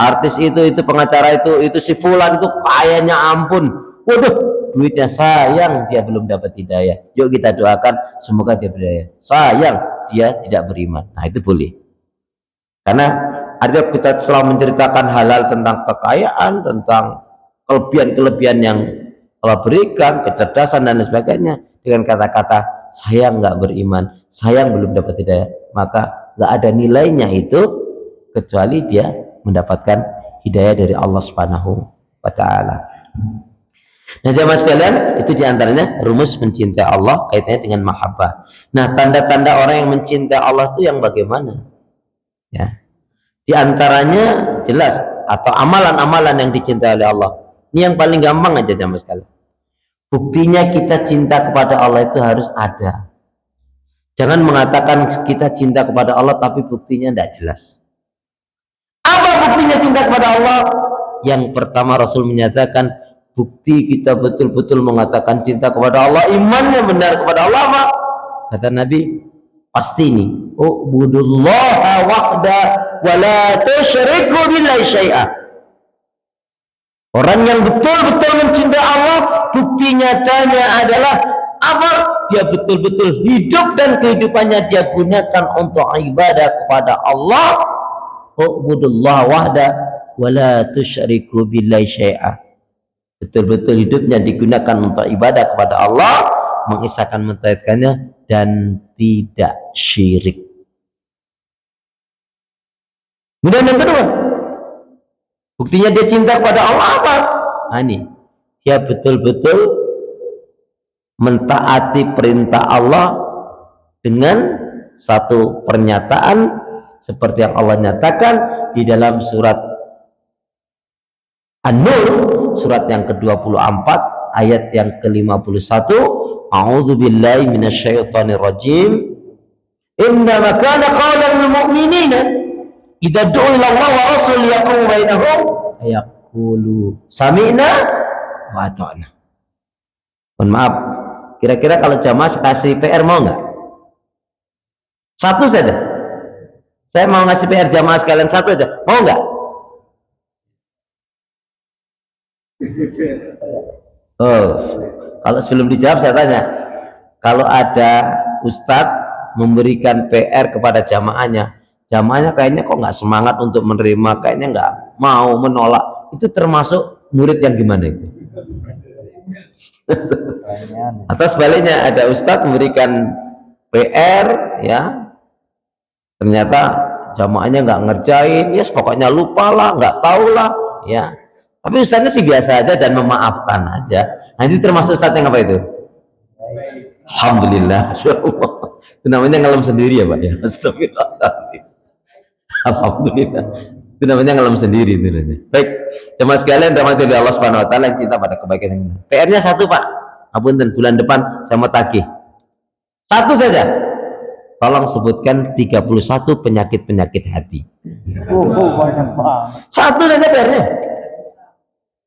artis itu pengacara itu si fulan itu kayanya ampun, waduh, duitnya, sayang dia belum dapat hidayah, yuk kita doakan semoga dia berdaya. Sayang dia tidak beriman. Nah, itu boleh. Karena artinya kita selalu menceritakan hal-hal tentang kekayaan, tentang kelebihan-kelebihan yang Allah berikan kecerdasan dan lain sebagainya dengan kata-kata saya nggak beriman, saya belum dapat hidayah, maka nggak ada nilainya itu kecuali dia mendapatkan hidayah dari Allah Subhanahu wa Ta'ala. Nah, jamaah sekalian, itu diantaranya rumus mencintai Allah kaitannya dengan mahabbah. Nah, tanda-tanda orang yang mencintai Allah itu yang bagaimana? Ya, diantaranya jelas atau amalan-amalan yang dicintai oleh Allah. Ini yang paling gampang aja jamaah sekalian. Buktinya kita cinta kepada Allah itu harus ada. Jangan mengatakan kita cinta kepada Allah tapi buktinya tidak jelas. Apa buktinya cinta kepada Allah? Yang pertama Rasul menyatakan bukti kita betul-betul mengatakan cinta kepada Allah, imannya benar kepada Allah, apa? Kata Nabi, pasti ini, ubudullaha wahda wa la tusyriku billahi syai'a. Orang yang betul-betul mencintai Allah, bukti nyatanya adalah apa? Dia betul-betul hidup dan kehidupannya dia gunakan untuk ibadah kepada Allah. Ubudullaha wahda wa la tusyriku billahi syai'a. Betul-betul hidupnya digunakan untuk ibadah kepada Allah, mengisahkan mentauhidkannya dan tidak syirik. Kemudian yang kedua, buktinya dia cinta kepada Allah apa? Nah, ini dia betul-betul mentaati perintah Allah dengan satu pernyataan seperti yang Allah nyatakan di dalam surat An-Nur, surat yang ke-24 ayat yang ke-51. A'udzubillahi minasyaitonir rajim. Innama kana qaulal mu'minina idza du'u ila Allah wa rasul yaqumu bainahum yaqulu sami'na wa ata'na. Mohon maaf, kira-kira kalau jamaah kasih PR mau nggak? Satu saja. Saya mau ngasih PR jamaah sekalian satu aja. Mau nggak? Oh, kalau sebelum dijawab saya tanya, kalau ada ustadz memberikan PR kepada jamaahnya, jamaahnya kayaknya kok nggak semangat untuk menerima, kayaknya nggak mau, menolak, itu termasuk murid yang gimana itu? Atau sebaliknya ada ustadz memberikan PR, ya, ternyata jamaahnya nggak ngerjain, ya pokoknya lupa lah, nggak tahu lah, ya. Tapi ustadznya sih biasa aja dan memaafkan aja. Nah, ini termasuk ustadz yang apa itu? Alhamdulillah, itu namanya ngelam sendiri ya Pak ya. Astagfirullahaladzim. Alhamdulillah, itu namanya ngelam sendiri itu namanya. Baik, jemaah sekalian rahmati Allah Subhanahu Wa Taala yang cinta pada kebaikan yang benar. PR-nya satu Pak, apunten bulan depan saya mau tagih satu saja. Tolong sebutkan 31 penyakit-penyakit hati. Banyak banget. Satu saja PR-nya.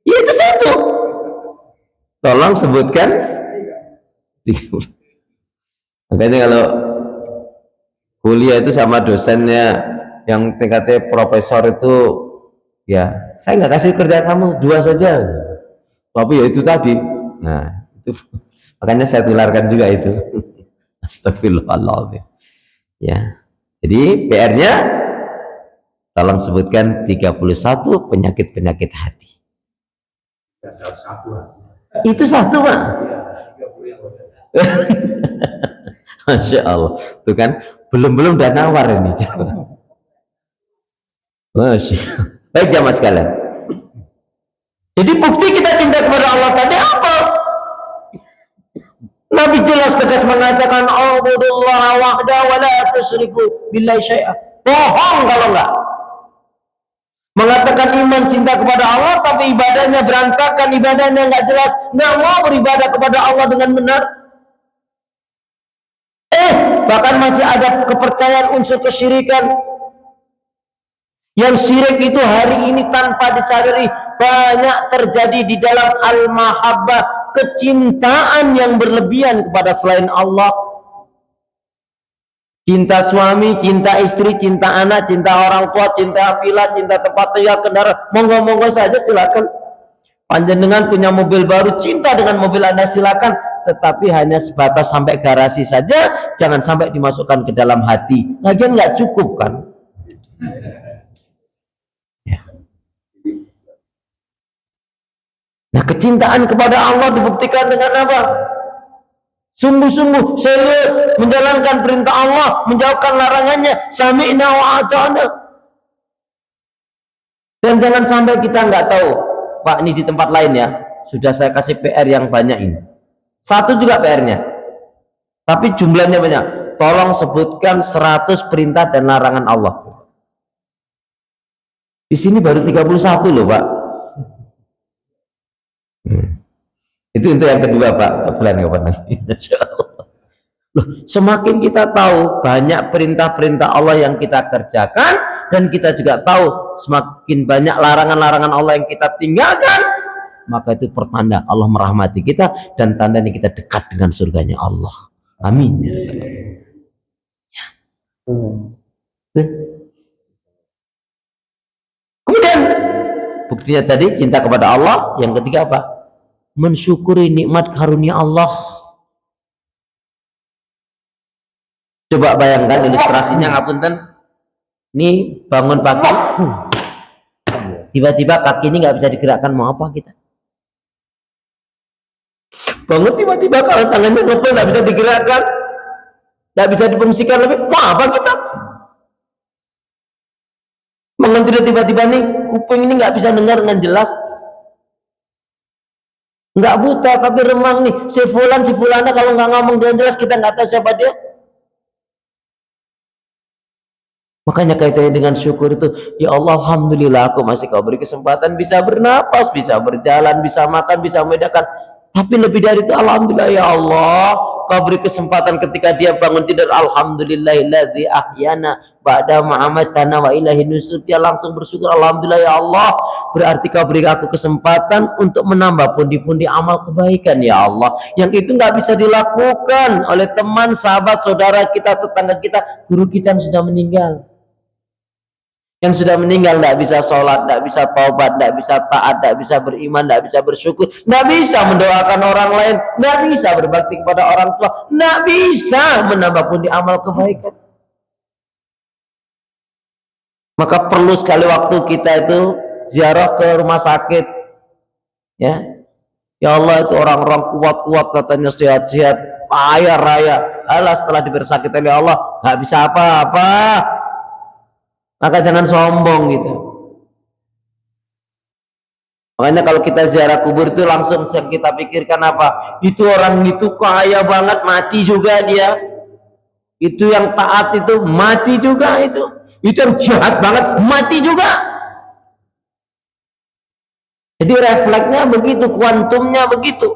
Ya, itu satu. Tolong sebutkan 30. Makanya kalau kuliah itu sama dosennya yang tingkatnya profesor itu, ya saya nggak kasih kerja kamu 2 saja, tapi ya itu tadi. Nah itu makanya saya tularkan juga itu. Astagfirullahaladzim. Ya, jadi PR-nya tolong sebutkan 31 penyakit-penyakit hati. Itu satu Pak. Masya Allah, tuh kan belum udah nawar ini. Masya Allah. Baik jamaah sekalian, jadi bukti kita cinta kepada Allah tadi apa? Nabi jelas tegas mengatakan ubudullaha wahda wa la tusyriku billahi syai'a. Bohong kalau enggak mengatakan iman cinta kepada Allah tapi ibadahnya berantakan, ibadahnya enggak jelas, enggak mau beribadah kepada Allah dengan benar. Bahkan masih ada kepercayaan unsur kesyirikan. Yang syirik itu hari ini tanpa disadari banyak terjadi di dalam al-mahabbah, kecintaan yang berlebihan kepada selain Allah. Cinta suami, cinta istri, cinta anak, cinta orang tua, cinta villa, cinta tempat tinggal, kendaraan, monggo-monggo saja silakan. Panjenengan punya mobil baru, cinta dengan mobil Anda silakan, tetapi hanya sebatas sampai garasi saja, jangan sampai dimasukkan ke dalam hati. Lagian nggak cukup kan? Ya. Nah, kecintaan kepada Allah dibuktikan dengan apa? Sungguh-sungguh serius menjalankan perintah Allah, menjauhkan larangannya. Sami'na wa ata'na. Dan jangan sampai kita nggak tahu, Pak, ini di tempat lain ya, sudah saya kasih PR yang banyak ini. Satu juga PR-nya, tapi jumlahnya banyak. Tolong sebutkan 100 perintah dan larangan Allah. Di sini baru 31 loh, Pak. Itu yang kedua, Pak. Bulan kapan lagi? Loh, semakin kita tahu banyak perintah-perintah Allah yang kita kerjakan, dan kita juga tahu semakin banyak larangan-larangan Allah yang kita tinggalkan, maka itu pertanda Allah merahmati kita dan tandanya kita dekat dengan surganya Allah. Amin. Kemudian buktinya tadi cinta kepada Allah. Yang ketiga apa? Mensyukuri nikmat karunia Allah. Coba bayangkan ilustrasinya, ngapunten. Ini bangun pagi, tiba-tiba kaki ini nggak bisa digerakkan, mau apa kita? Bangun tiba-tiba kalau tangannya ngebel nggak bisa digerakkan, nggak bisa difungsikan lebih, mau apa kita? Bangun tiba-tiba nih kuping ini nggak bisa dengar dengan jelas, nggak buta tapi remang nih, si fulana kalau nggak ngomong dengan jelas kita nggak tahu siapa dia. Makanya kaitannya dengan syukur itu, ya Allah, alhamdulillah aku masih kau beri kesempatan bisa bernapas, bisa berjalan, bisa makan, bisa membedakan. Tapi lebih dari itu, alhamdulillah ya Allah, kau beri kesempatan ketika dia bangun tidur, alhamdulillahilladzi ahyana ba'da ma'amatana wa ilahi nusur. Dia langsung bersyukur, alhamdulillah ya Allah, berarti kau beri aku kesempatan untuk menambah pundi-pundi amal kebaikan ya Allah, yang itu nggak bisa dilakukan oleh teman, sahabat, saudara kita, tetangga kita, guru kita yang sudah meninggal. Yang sudah meninggal tidak bisa sholat, tidak bisa taubat, tidak bisa taat, tidak bisa beriman, tidak bisa bersyukur, tidak bisa mendoakan orang lain, tidak bisa berbakti kepada orang tua, tidak bisa menambah pundi amal kebaikan. Maka perlu sekali waktu kita itu ziarah ke rumah sakit, ya. Ya Allah, itu orang-orang kuat-kuat katanya, sehat-sehat, kaya raya, alah setelah diberi sakit oleh Allah nggak bisa apa-apa. Maka jangan sombong gitu. Makanya kalau kita ziarah kubur itu langsung yang kita pikirkan apa? Itu orang itu kaya banget, mati juga dia. Itu yang taat itu mati juga itu. Itu yang jahat banget, mati juga. Jadi refleksnya begitu, kuantumnya begitu.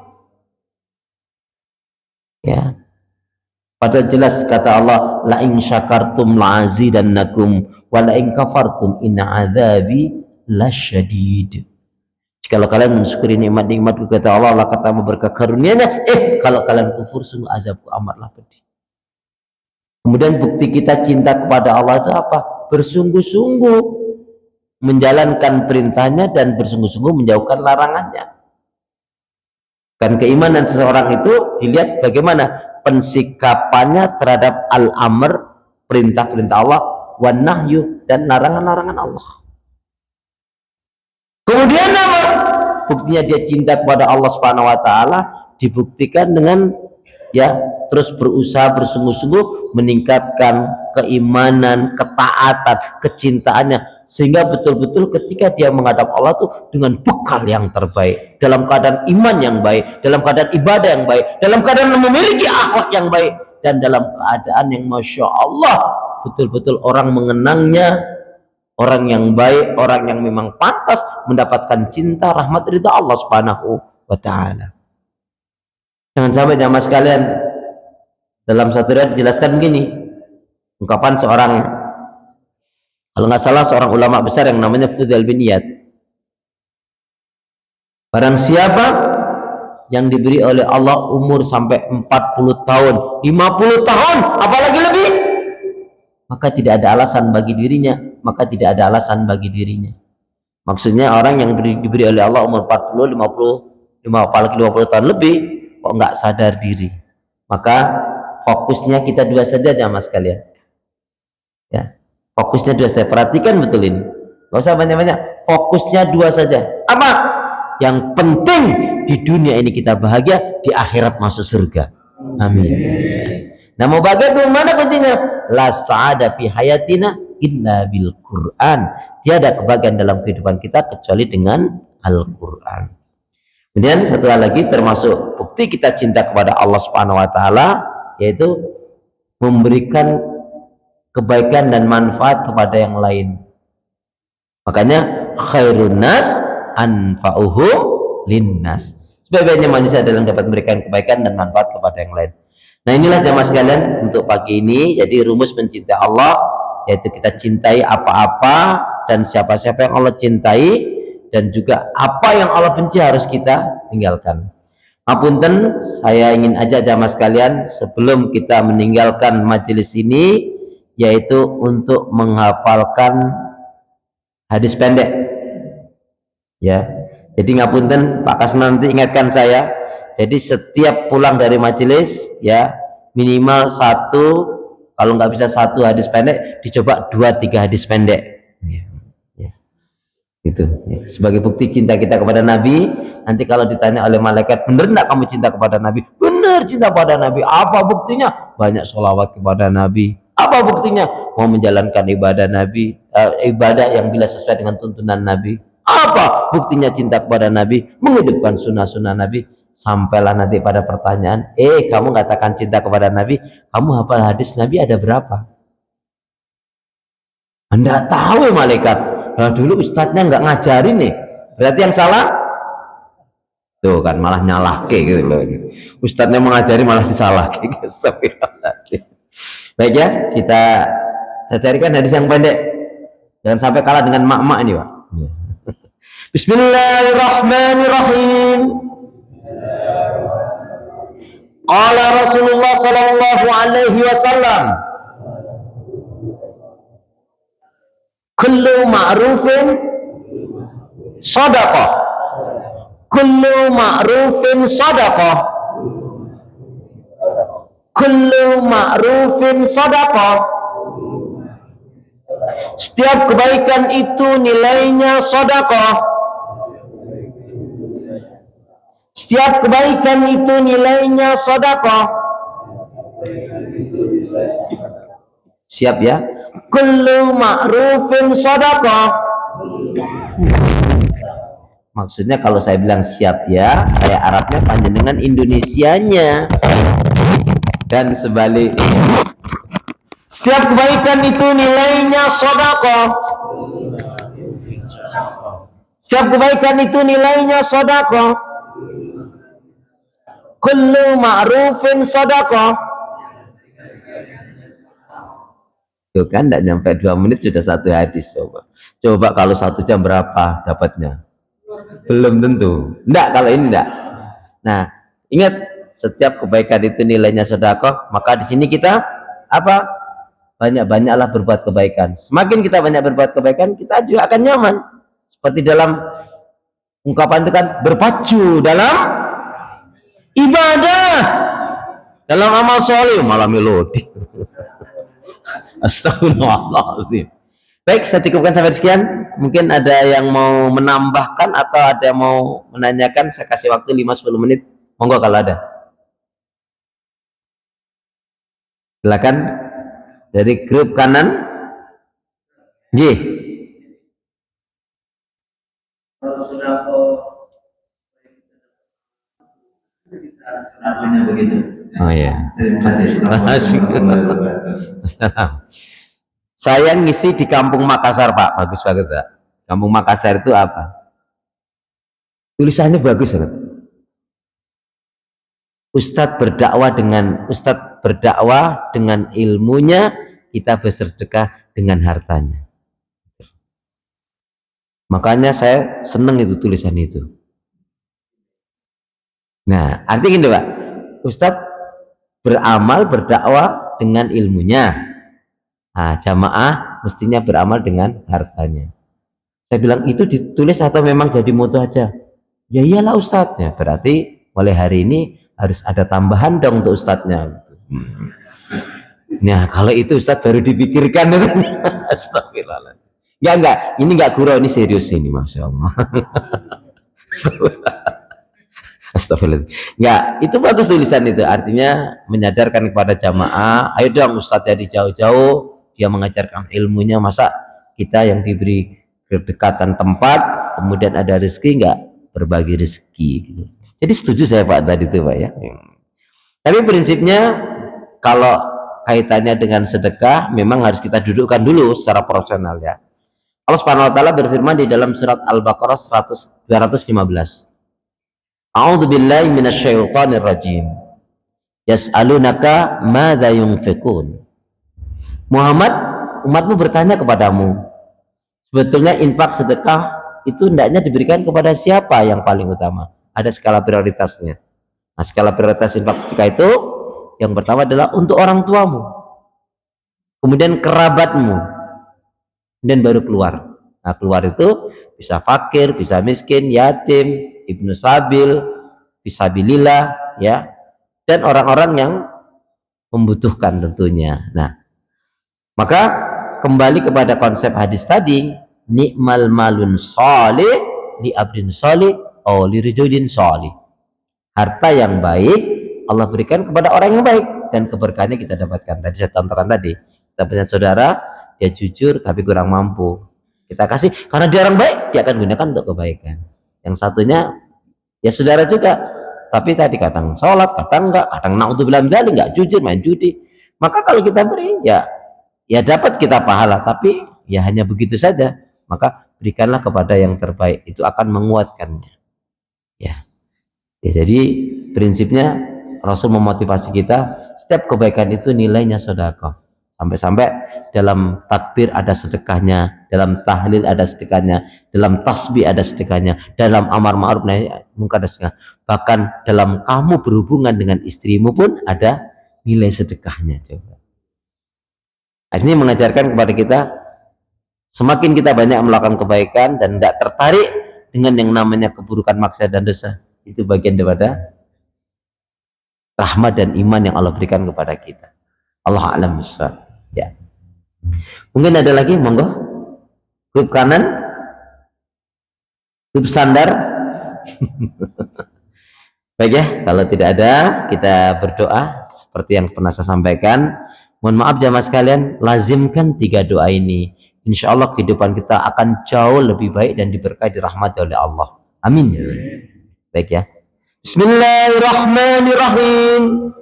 Ya. Padahal jelas kata Allah, la in syakartum la'azidannakum wa la in kafartum inna adzabi lasyadid. Jikalau kalian mensyukuri nikmat-nikmatku, kata Allah, Allah kata berkah karunia-Nya, kalau kalian kufur sungguh azabku amatlah pedih. Kemudian bukti kita cinta kepada Allah itu apa? Bersungguh-sungguh menjalankan perintahnya dan bersungguh-sungguh menjauhkan larangannya. Dan keimanan seseorang itu dilihat bagaimana pensikapannya terhadap al-amr, perintah-perintah Allah, wan nahyu, dan larangan-larangan Allah. Kemudian apa? Buktinya dia cinta kepada Allah Subhanahu wa taala dibuktikan dengan ya terus berusaha bersungguh-sungguh meningkatkan keimanan, ketaatan, kecintaannya, sehingga betul-betul ketika dia menghadap Allah tuh dengan bekal yang terbaik, dalam keadaan iman yang baik, dalam keadaan ibadah yang baik, dalam keadaan memiliki akhlak yang baik, dan dalam keadaan yang masya Allah betul-betul orang mengenangnya, orang yang baik, orang yang memang pantas mendapatkan cinta, rahmat, ridha Allah Subhanahu wa taala. Jangan sampai jamaah sekalian, dalam satu riwayat dijelaskan begini, ungkapan seorang, kalau nggak salah seorang ulama besar yang namanya Fudail bin Iyad, barang siapa yang diberi oleh Allah umur sampai 40 tahun, 50 tahun, apalagi lebih, maka tidak ada alasan bagi dirinya, maka tidak ada alasan bagi dirinya. Maksudnya orang yang diberi oleh Allah umur 40, 50, apalagi 50 tahun lebih, kok nggak sadar diri. Maka fokusnya kita dua saja jamaah sekalian. Ya, fokusnya dua saja. Perhatikan betul ini. Nggak usah banyak-banyak. Fokusnya dua saja. Apa? yang penting di dunia ini kita bahagia, di akhirat masuk surga. Amin. Nah, mau bahagia mana kuncinya? La sa'ada fi hayatina illa bil Quran. Tiada kebahagiaan dalam kehidupan kita kecuali dengan Al-Quran. Kemudian satu hal lagi termasuk bukti kita cinta kepada Allah Subhanahu wa taala, yaitu memberikan kebaikan dan manfaat kepada yang lain. Makanya khairun nas anfa'uhum linnas. Sebaik-baiknya manusia adalah dapat memberikan kebaikan dan manfaat kepada yang lain. Nah, inilah jamaah sekalian untuk pagi ini. Jadi rumus mencintai Allah yaitu kita cintai apa-apa dan siapa-siapa yang Allah cintai, dan juga apa yang Allah benci harus kita tinggalkan. Ngapunten, saya ingin ajak jamaah sekalian sebelum kita meninggalkan majelis ini, yaitu untuk menghafalkan hadis pendek. Ya, jadi ngapunten Pak Kasman, nanti ingatkan saya. Jadi setiap pulang dari majelis, ya minimal satu, kalau nggak bisa satu hadis pendek, dicoba 2-3 hadis pendek. Itu ya. Sebagai bukti cinta kita kepada Nabi. Nanti kalau ditanya oleh malaikat, benar enggak kamu cinta kepada Nabi? Benar cinta kepada Nabi. Apa buktinya? Banyak sholawat kepada Nabi. Apa buktinya? Mau menjalankan ibadah Nabi, ibadah yang bila sesuai dengan tuntunan Nabi. Apa buktinya cinta kepada Nabi? Menghidupkan sunnah-sunnah Nabi. Sampailah nanti pada pertanyaan, kamu katakan cinta kepada Nabi, kamu hafal hadis Nabi ada berapa? Anda tahu malaikat. Nah, dulu ustadznya nggak ngajarin nih, berarti yang salah tuh kan, malah nyalah ke gitu loh. Ustadznya mengajari malah disalah ke. Baik ya, saya carikan hadis yang pendek, jangan sampai kalah dengan mak-mak ini Pak. Bismillahirrahmanirrahim. Qala Rasulullah sallallahu alaihi wasallam, kullu ma'rufin sadaqah, kullu ma'rufin sadaqah, kullu ma'rufin sadaqah. Setiap kebaikan itu nilainya sedekah. Setiap kebaikan itu nilainya sedekah. Siap ya? Kullu ma'rufin sedekah. Maksudnya kalau saya bilang siap ya, saya Arabnya panjenengan Indonesianya. Dan sebaliknya. Setiap kebaikan itu nilainya sedekah. Setiap kebaikan itu nilainya sedekah. Kullu ma'rufin sedekah. Tuh kan, tidak nyampe 2 menit sudah satu hadis. Coba kalau 1 jam berapa dapatnya? Belum tentu. Enggak, kalau ini enggak. Nah, ingat, setiap kebaikan itu nilainya sedekah. Maka di sini kita apa? Banyak-banyaklah berbuat kebaikan. Semakin kita banyak berbuat kebaikan, kita juga akan nyaman. Seperti dalam ungkapan itu kan, berpacu dalam ibadah, dalam amal soleh, malah melodi. Astagfirullahaladzim. Baik, saya cukupkan sampai sekian. Mungkin ada yang mau menambahkan atau ada yang mau menanyakan, saya kasih waktu 5-10 menit. Monggo kalau ada. Silakan. Dari grup kanan, J. Oh ya. Saya ngisi di Kampung Makassar Pak, bagus banget Pak. Kampung Makassar itu apa? Tulisannya bagus banget. Ustadz berdakwah dengan ilmunya, kita bersedekah dengan hartanya. Makanya saya seneng itu tulisan itu. Nah, artinya gini Pak, Ustadz beramal berdakwah dengan ilmunya. Nah, jamaah mestinya beramal dengan hartanya. Saya bilang, itu ditulis atau memang jadi moto aja? Ya iyalah Ustadznya, berarti mulai hari ini harus ada tambahan dong untuk ustadznya. Nah, kalau itu ustadz baru dipikirkan. Astagfirullah. Enggak, ini enggak gurau, ini serius ini, Masya Allah. Astagfirullah. Ya, itu bagus tulisan itu. Artinya menyadarkan kepada jamaah, ayo dong Ustadz dari jauh-jauh dia mengajarkan ilmunya, masa kita yang diberi kedekatan tempat, kemudian ada rezeki nggak berbagi rezeki gitu. Jadi setuju saya Pak tadi itu Pak ya. Tapi prinsipnya kalau kaitannya dengan sedekah memang harus kita dudukkan dulu secara profesional ya. Allah Subhanahu wa taala berfirman di dalam surat Al-Baqarah 215. A'udzu billahi minasyaitonir rajim. Yas'alunaka madza yunfiqun. Muhammad, umatmu bertanya kepadamu, sebetulnya infak sedekah itu hendaknya diberikan kepada siapa yang paling utama? Ada skala prioritasnya. Nah, skala prioritas infak sedekah itu yang pertama adalah untuk orang tuamu, kemudian kerabatmu, kemudian baru keluar. Nah, keluar itu bisa fakir, bisa miskin, yatim, ibnu sabil, fisabilillah ya, dan orang-orang yang membutuhkan tentunya. Nah, maka kembali kepada konsep hadis tadi, nikmal malun sholih li abdin sholih aw li rijulin sholih. Harta yang baik Allah berikan kepada orang yang baik dan keberkahannya kita dapatkan. Tadi saya contohkan tadi, kita punya saudara dia jujur tapi kurang mampu, kita kasih karena dia orang baik, dia akan gunakan untuk kebaikan. Yang satunya ya saudara juga, tapi tadi kadang sholat, kadang enggak, kadang naudzubillah min dzalik, enggak jujur, main judi. Maka kalau kita beri ya dapat kita pahala, tapi ya hanya begitu saja. Maka berikanlah kepada yang terbaik, itu akan menguatkannya ya. Jadi prinsipnya Rasul memotivasi kita, setiap kebaikan itu nilainya sedekah. Sampai-sampai dalam takbir ada sedekahnya, dalam tahlil ada sedekahnya, dalam tasbih ada sedekahnya, dalam amar ma'ruf nahi munkar ada sedekah. Bahkan dalam kamu berhubungan dengan istrimu pun ada nilai sedekahnya. Coba. Ini mengajarkan kepada kita, semakin kita banyak melakukan kebaikan dan tidak tertarik dengan yang namanya keburukan, maksiat dan dosa, itu bagian daripada rahmat dan iman yang Allah berikan kepada kita. Allah a'lam bishawab. Ya. Mungkin ada lagi, monggo. Grup kanan, grup sandar. Baik ya, kalau tidak ada, kita berdoa seperti yang pernah saya sampaikan. Mohon maaf jamaah sekalian, lazimkan 3 doa ini. Insya Allah kehidupan kita akan jauh lebih baik dan diberkahi, dirahmati oleh Allah. Amin. Baik ya. Bismillahirrahmanirrahim.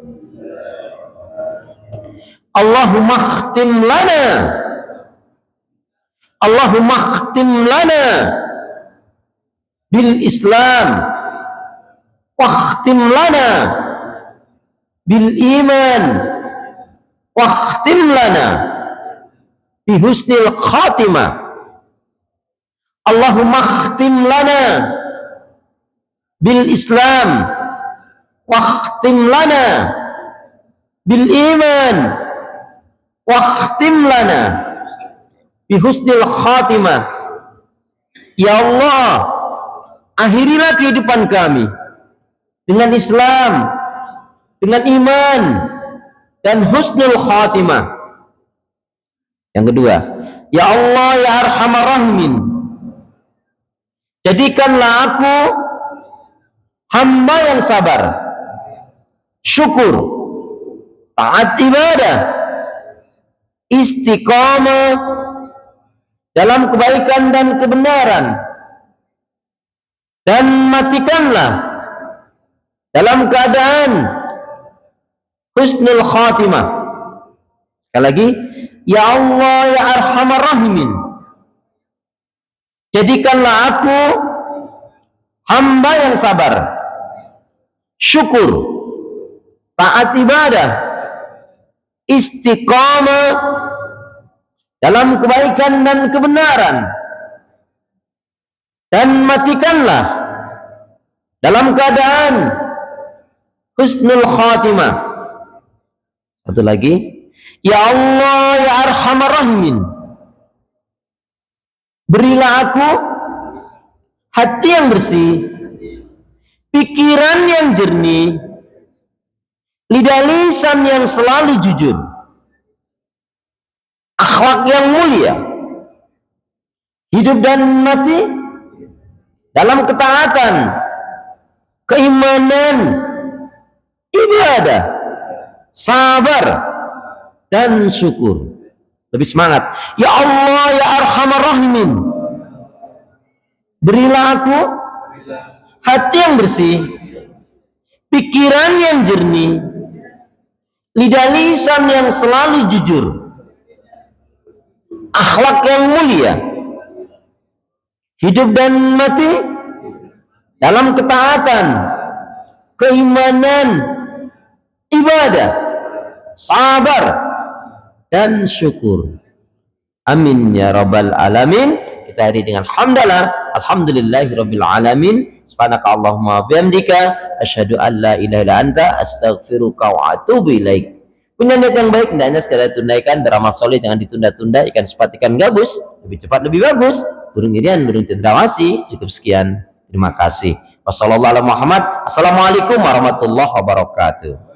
Allahumma khtim lana, Allahumma khtim lana bil Islam, wa khtim lana bil iman, wa khtim lana bi husnil khatimah. Allahumma khtim lana bil Islam, wa khtim lana bil iman, wa khtim lana bi husnil khatimah. Ya Allah, akhirilah kehidupan kami dengan Islam, dengan iman dan husnul khatimah. Yang kedua, ya Allah ya arhamar rahimin, jadikanlah aku hamba yang sabar, syukur, taat ibadah, istiqamah dalam kebaikan dan kebenaran, dan matikanlah dalam keadaan husnul khatimah. Sekali lagi, ya Allah ya arhamar rahimin, jadikanlah aku hamba yang sabar, syukur, taat ibadah, istiqamah dalam kebaikan dan kebenaran, dan matikanlah dalam keadaan husnul khatimah. Satu lagi, ya Allah ya arhamar rahimin, berilah aku hati yang bersih, pikiran yang jernih, lidah lisan yang selalu jujur, akhlak yang mulia, hidup dan mati dalam ketaatan, keimanan, ibadah, sabar, dan syukur. Lebih semangat. Ya Allah, ya Arhamar Rahimin, berilah aku hati yang bersih, pikiran yang jernih, lidah lisan yang selalu jujur, akhlak yang mulia, hidup dan mati dalam ketaatan, keimanan, ibadah, sabar, dan syukur. Amin ya rabbal alamin. Kita hari dengan hamdalah, alhamdulillahi rabbil alamin. Subhanaka Allahumma bihamdika asyhadu an la ilaha illa anta astaghfiruka wa atubu ilaik. Punya niat yang baik, hendaknya segera tunaikan. Beramal soleh jangan ditunda-tunda. Ikan sepat ikan gabus, lebih cepat lebih bagus. Burung irian burung cendrawasih. Cukup sekian, terima kasih. Wassalamualaikum warahmatullahi wabarakatuh.